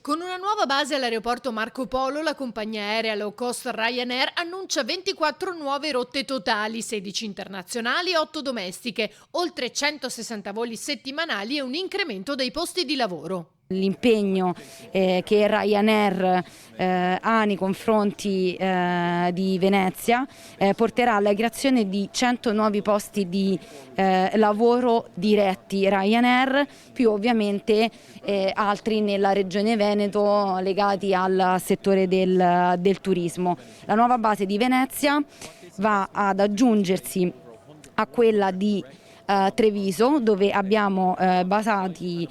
Con una nuova base all'aeroporto Marco Polo, la compagnia aerea low cost Ryanair annuncia 24 nuove rotte totali, 16 internazionali e 8 domestiche, oltre 160 voli settimanali e un incremento dei posti di lavoro. L'impegno che Ryanair ha nei confronti di Venezia porterà alla creazione di 100 nuovi posti di lavoro diretti Ryanair, più ovviamente altri nella regione Veneto legati al settore del turismo. La nuova base di Venezia va ad aggiungersi a quella di Treviso, dove abbiamo basati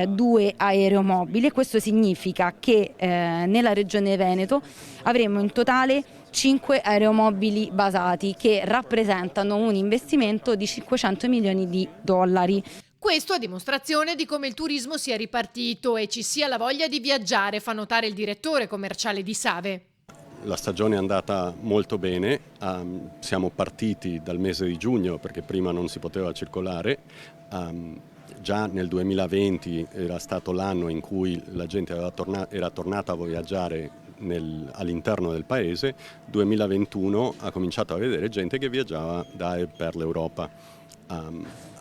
2 aeromobili. Questo significa che nella regione Veneto avremo in totale 5 aeromobili basati, che rappresentano un investimento di 500 milioni di dollari. Questo a dimostrazione di come il turismo sia ripartito e ci sia la voglia di viaggiare, fa notare il direttore commerciale di Save. La stagione è andata molto bene, siamo partiti dal mese di giugno perché prima non si poteva circolare, già nel 2020 era stato l'anno in cui la gente era tornata a viaggiare all'interno del paese, 2021 ha cominciato a vedere gente che viaggiava da e per l'Europa.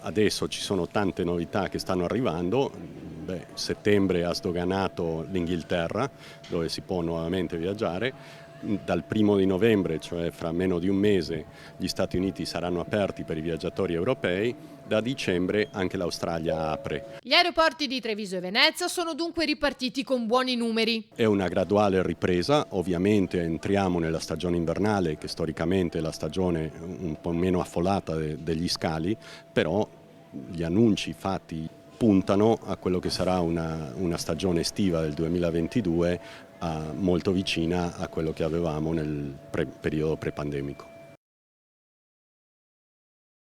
Adesso ci sono tante novità che stanno arrivando. Settembre ha sdoganato l'Inghilterra, dove si può nuovamente viaggiare. Dal 1° di novembre, cioè fra meno di un mese, gli Stati Uniti saranno aperti per i viaggiatori europei. Da dicembre anche l'Australia apre. Gli aeroporti di Treviso e Venezia sono dunque ripartiti con buoni numeri. È una graduale ripresa, ovviamente entriamo nella stagione invernale, che storicamente è la stagione un po' meno affollata degli scali, però gli annunci fatti puntano a quello che sarà una stagione estiva del 2022 molto vicina a quello che avevamo nel periodo pre-pandemico.